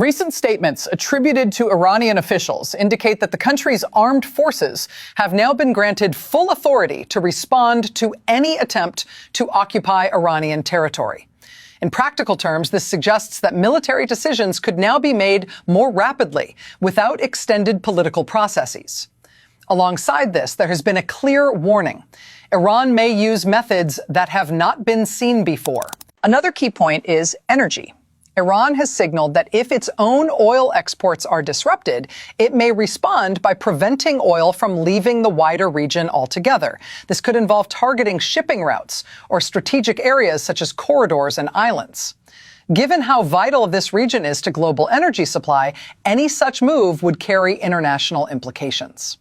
Recent statements attributed to Iranian officials indicate that the country's armed forces have now been granted full authority to respond to any attempt to occupy Iranian territory. In practical terms, this suggests that military decisions could now be made more rapidly without extended political processes. Alongside this, there has been a clear warning. Iran may use methods that have not been seen before. Another key point is energy. Iran has signaled that if its own oil exports are disrupted, it may respond by preventing oil from leaving the wider region altogether. This could involve targeting shipping routes or strategic areas such as corridors and islands. Given how vital this region is to global energy supply, any such move would carry international implications.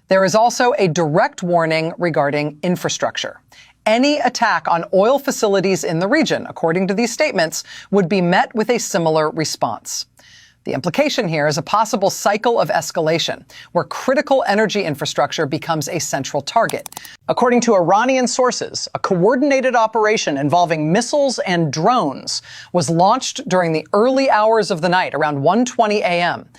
There is also a direct warning regarding infrastructure. Any attack on oil facilities in the region, according to these statements, would be met with a similar response. The implication here is a possible cycle of escalation, where critical energy infrastructure becomes a central target. According to Iranian sources, a coordinated operation involving missiles and drones was launched during the early hours of the night, around 1:20 a.m.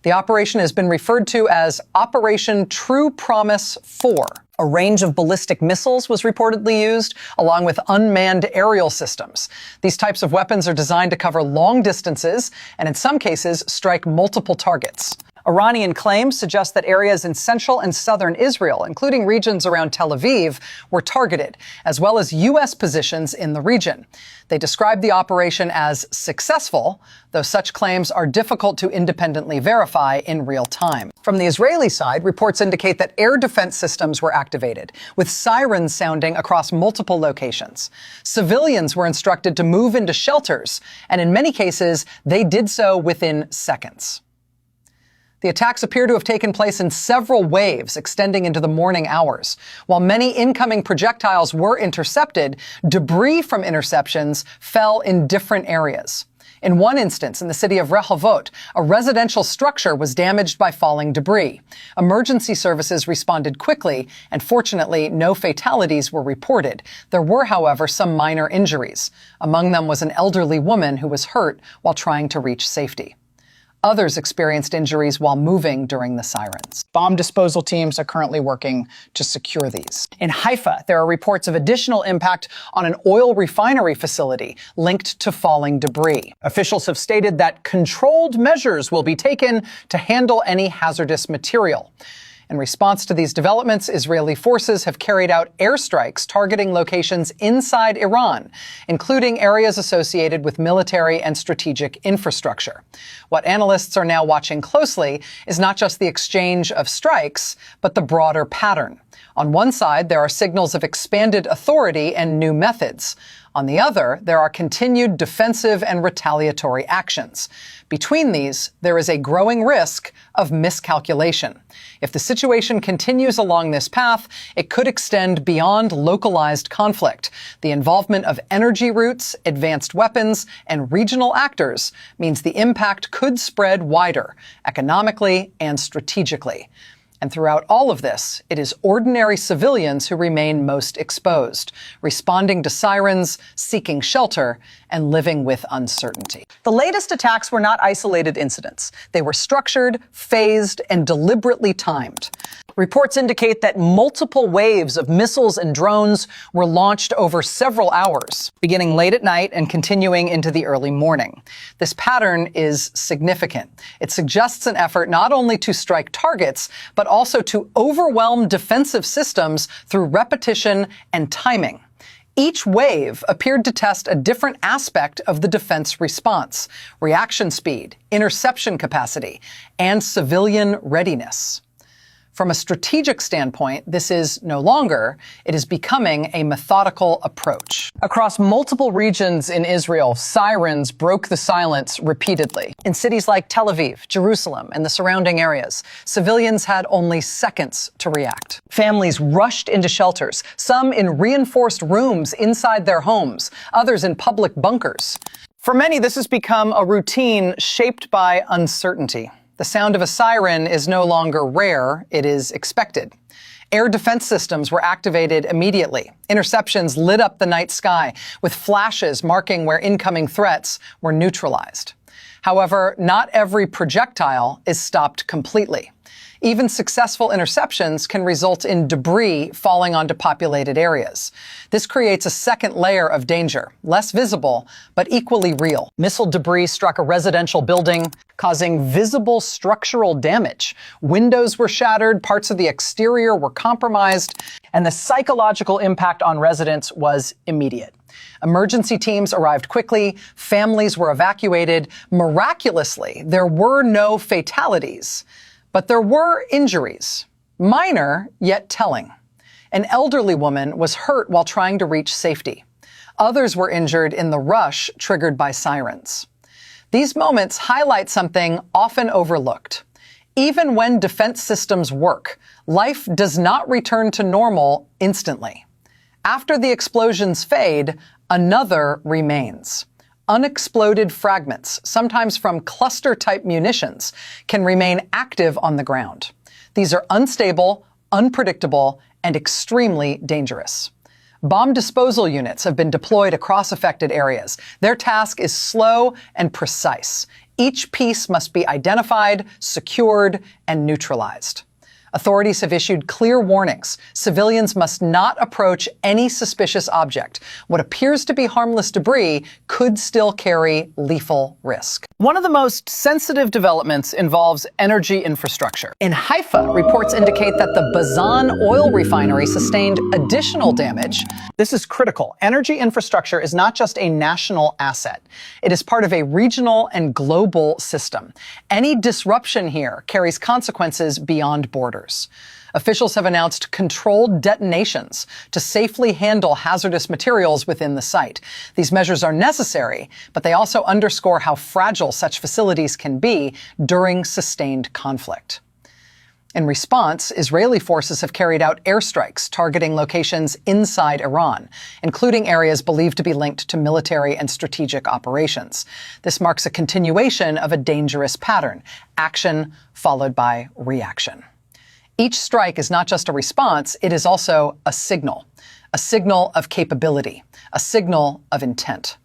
The operation has been referred to as Operation True Promise 4. A range of ballistic missiles was reportedly used, along with unmanned aerial systems. These types of weapons are designed to cover long distances and, in some cases, strike multiple targets. Iranian claims suggest that areas in central and southern Israel, including regions around Tel Aviv, were targeted, as well as U.S. positions in the region. They described the operation as successful, though such claims are difficult to independently verify in real time. From the Israeli side, reports indicate that air defense systems were activated, with sirens sounding across multiple locations. Civilians were instructed to move into shelters, and in many cases, they did so within seconds. The attacks appear to have taken place in several waves extending into the morning hours. While many incoming projectiles were intercepted, debris from interceptions fell in different areas. In one instance, in the city of Rehovot, a residential structure was damaged by falling debris. Emergency services responded quickly, and fortunately, no fatalities were reported. There were, however, some minor injuries. Among them was an elderly woman who was hurt while trying to reach safety. Others experienced injuries while moving during the sirens. Bomb disposal teams are currently working to secure these. In Haifa, there are reports of additional impact on an oil refinery facility linked to falling debris. Officials have stated that controlled measures will be taken to handle any hazardous material. In response to these developments, Israeli forces have carried out airstrikes targeting locations inside Iran, including areas associated with military and strategic infrastructure. What analysts are now watching closely is not just the exchange of strikes, but the broader pattern. On one side, there are signals of expanded authority and new methods. On the other, there are continued defensive and retaliatory actions. Between these, there is a growing risk of miscalculation. If the situation continues along this path, it could extend beyond localized conflict. The involvement of energy routes, advanced weapons, and regional actors means the impact could spread wider, economically and strategically. And throughout all of this, it is ordinary civilians who remain most exposed, responding to sirens, seeking shelter, and living with uncertainty. The latest attacks were not isolated incidents. They were structured, phased, and deliberately timed. Reports indicate that multiple waves of missiles and drones were launched over several hours, beginning late at night and continuing into the early morning. This pattern is significant. It suggests an effort not only to strike targets, but also to overwhelm defensive systems through repetition and timing. Each wave appeared to test a different aspect of the defense response: reaction speed, interception capacity, and civilian readiness. From a strategic standpoint, this is no longer, it is becoming a methodical approach. Across multiple regions in Israel, sirens broke the silence repeatedly. In cities like Tel Aviv, Jerusalem, and the surrounding areas, civilians had only seconds to react. Families rushed into shelters, some in reinforced rooms inside their homes, others in public bunkers. For many, this has become a routine shaped by uncertainty. The sound of a siren is no longer rare, it is expected. Air defense systems were activated immediately. Interceptions lit up the night sky, with flashes marking where incoming threats were neutralized. However, not every projectile is stopped completely. Even successful interceptions can result in debris falling onto populated areas. This creates a second layer of danger, less visible, but equally real. Missile debris struck a residential building, causing visible structural damage. Windows were shattered, parts of the exterior were compromised, and the psychological impact on residents was immediate. Emergency teams arrived quickly, families were evacuated. Miraculously, there were no fatalities. But there were injuries, minor yet telling. An elderly woman was hurt while trying to reach safety. Others were injured in the rush triggered by sirens. These moments highlight something often overlooked. Even when defense systems work, life does not return to normal instantly. After the explosions fade, another remains. Unexploded fragments, sometimes from cluster-type munitions, can remain active on the ground. These are unstable, unpredictable, and extremely dangerous. Bomb disposal units have been deployed across affected areas. Their task is slow and precise. Each piece must be identified, secured, and neutralized. Authorities have issued clear warnings. Civilians must not approach any suspicious object. What appears to be harmless debris could still carry lethal risk. One of the most sensitive developments involves energy infrastructure. In Haifa, reports indicate that the Bazan oil refinery sustained additional damage. This is critical. Energy infrastructure is not just a national asset. It is part of a regional and global system. Any disruption here carries consequences beyond borders. Officials have announced controlled detonations to safely handle hazardous materials within the site. These measures are necessary, but they also underscore how fragile such facilities can be during sustained conflict. In response, Israeli forces have carried out airstrikes targeting locations inside Iran, including areas believed to be linked to military and strategic operations. This marks a continuation of a dangerous pattern: action followed by reaction. Each strike is not just a response, it is also a signal of capability, a signal of intent,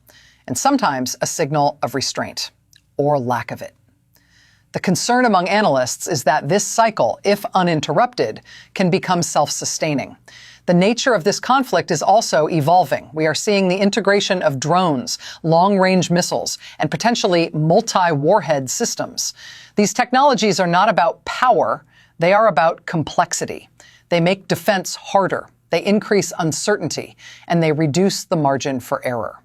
and sometimes a signal of restraint, or lack of it. The concern among analysts is that this cycle, if uninterrupted, can become self-sustaining. The nature of this conflict is also evolving. We are seeing the integration of drones, long-range missiles, and potentially multi-warhead systems. These technologies are not about power. They are about complexity. They make defense harder, they increase uncertainty, and they reduce the margin for error.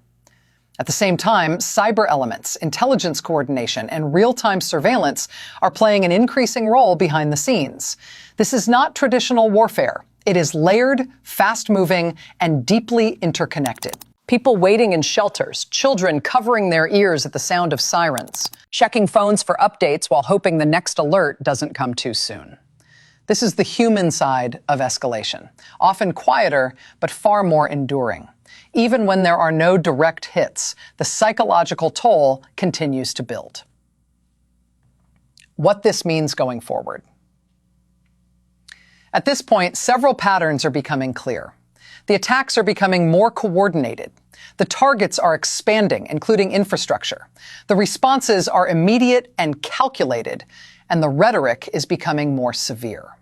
At the same time, cyber elements, intelligence coordination, and real-time surveillance are playing an increasing role behind the scenes. This is not traditional warfare. It is layered, fast-moving, and deeply interconnected. People waiting in shelters, children covering their ears at the sound of sirens, checking phones for updates while hoping the next alert doesn't come too soon. This is the human side of escalation, often quieter, but far more enduring. Even when there are no direct hits, the psychological toll continues to build. What this means going forward. At this point, several patterns are becoming clear. The attacks are becoming more coordinated. The targets are expanding, including infrastructure. The responses are immediate and calculated, and the rhetoric is becoming more severe.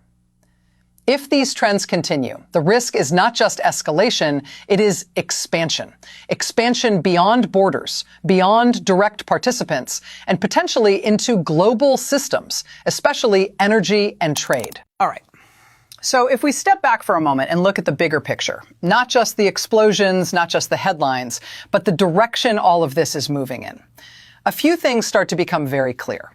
If these trends continue, the risk is not just escalation, it is expansion. Expansion beyond borders, beyond direct participants, and potentially into global systems, especially energy and trade. All right. So if we step back for a moment and look at the bigger picture, not just the explosions, not just the headlines, but the direction all of this is moving in, a few things start to become very clear.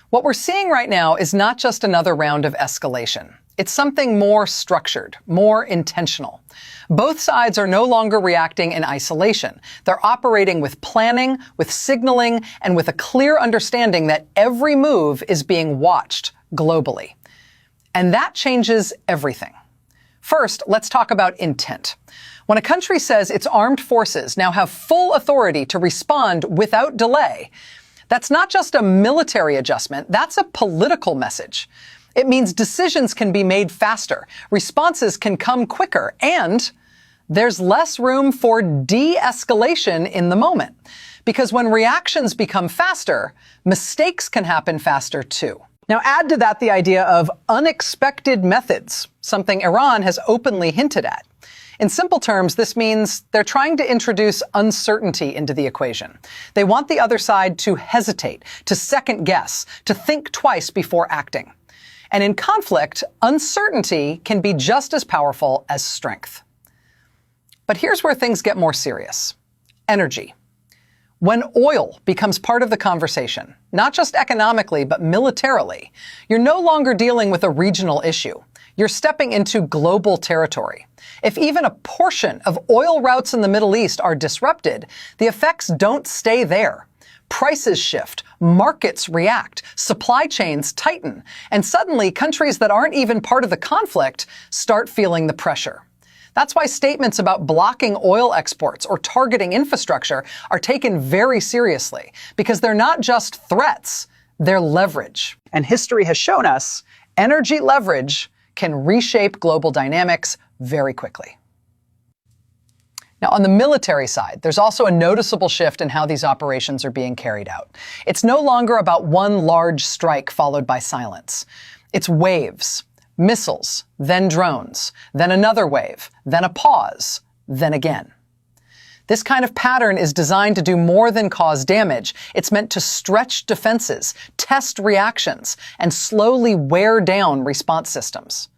What we're seeing right now is not just another round of escalation. It's something more structured, more intentional. Both sides are no longer reacting in isolation. They're operating with planning, with signaling, and with a clear understanding that every move is being watched globally. And that changes everything. First, let's talk about intent. When a country says its armed forces now have full authority to respond without delay, that's not just a military adjustment, that's a political message. It means decisions can be made faster, responses can come quicker, and there's less room for de-escalation in the moment. Because when reactions become faster, mistakes can happen faster too. Now add to that the idea of unexpected methods, something Iran has openly hinted at. In simple terms, this means they're trying to introduce uncertainty into the equation. They want the other side to hesitate, to second guess, to think twice before acting. And in conflict, uncertainty can be just as powerful as strength. But here's where things get more serious. Energy. When oil becomes part of the conversation, not just economically, but militarily, you're no longer dealing with a regional issue. You're stepping into global territory. If even a portion of oil routes in the Middle East are disrupted, the effects don't stay there. Prices shift, markets react, supply chains tighten, and suddenly countries that aren't even part of the conflict start feeling the pressure. That's why statements about blocking oil exports or targeting infrastructure are taken very seriously, because they're not just threats, they're leverage. And history has shown us energy leverage can reshape global dynamics very quickly. Now, on the military side, there's also a noticeable shift in how these operations are being carried out. It's no longer about one large strike followed by silence. It's waves, missiles, then drones, then another wave, then a pause, then again. This kind of pattern is designed to do more than cause damage. It's meant to stretch defenses, test reactions, and slowly wear down response systems.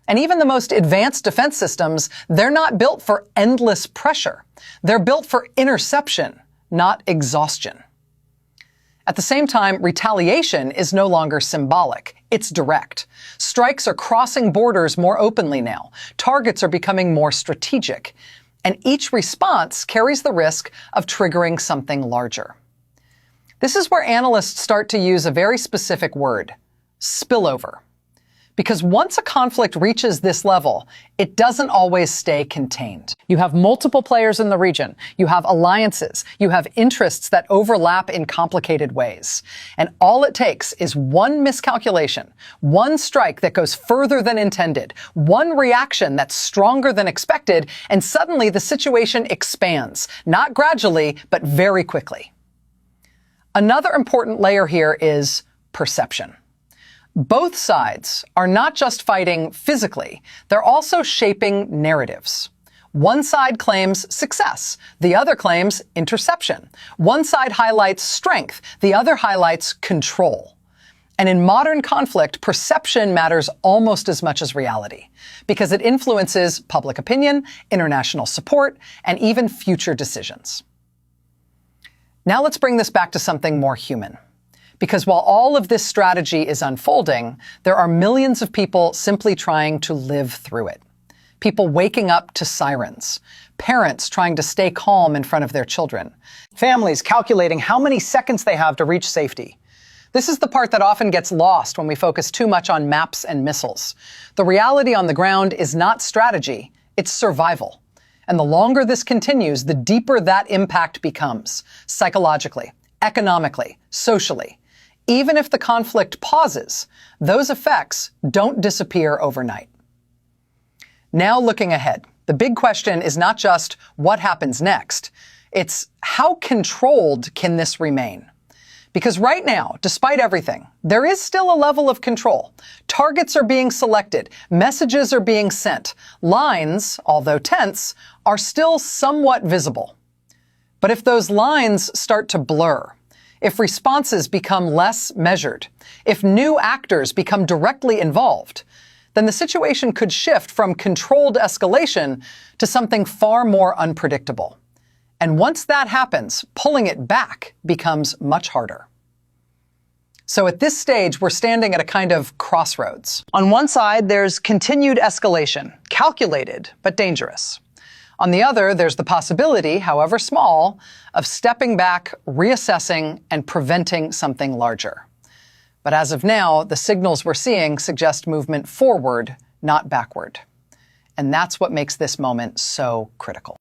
And even the most advanced defense systems, they're not built for endless pressure. They're built for interception, not exhaustion. At the same time, retaliation is no longer symbolic. It's direct. Strikes are crossing borders more openly now. Targets are becoming more strategic. And each response carries the risk of triggering something larger. This is where analysts start to use a very specific word: spillover. Because once a conflict reaches this level, it doesn't always stay contained. You have multiple players in the region. You have alliances. You have interests that overlap in complicated ways. And all it takes is one miscalculation, one strike that goes further than intended, one reaction that's stronger than expected, and suddenly the situation expands, not gradually, but very quickly. Another important layer here is perception. Both sides are not just fighting physically, they're also shaping narratives. One side claims success, the other claims interception. One side highlights strength, the other highlights control. And in modern conflict, perception matters almost as much as reality, because it influences public opinion, international support, and even future decisions. Now let's bring this back to something more human. Because while all of this strategy is unfolding, there are millions of people simply trying to live through it. People waking up to sirens, parents trying to stay calm in front of their children, families calculating how many seconds they have to reach safety. This is the part that often gets lost when we focus too much on maps and missiles. The reality on the ground is not strategy, it's survival. And the longer this continues, the deeper that impact becomes, psychologically, economically, socially. Even if the conflict pauses, those effects don't disappear overnight. Now looking ahead, the big question is not just what happens next, it's how controlled can this remain? Because right now, despite everything, there is still a level of control. Targets are being selected, messages are being sent, lines, although tense, are still somewhat visible. But if those lines start to blur, if responses become less measured, if new actors become directly involved, then the situation could shift from controlled escalation to something far more unpredictable. And once that happens, pulling it back becomes much harder. So at this stage, we're standing at a kind of crossroads. On one side, there's continued escalation, calculated but dangerous. On the other, there's the possibility, however small, of stepping back, reassessing, and preventing something larger. But as of now, the signals we're seeing suggest movement forward, not backward. And that's what makes this moment so critical.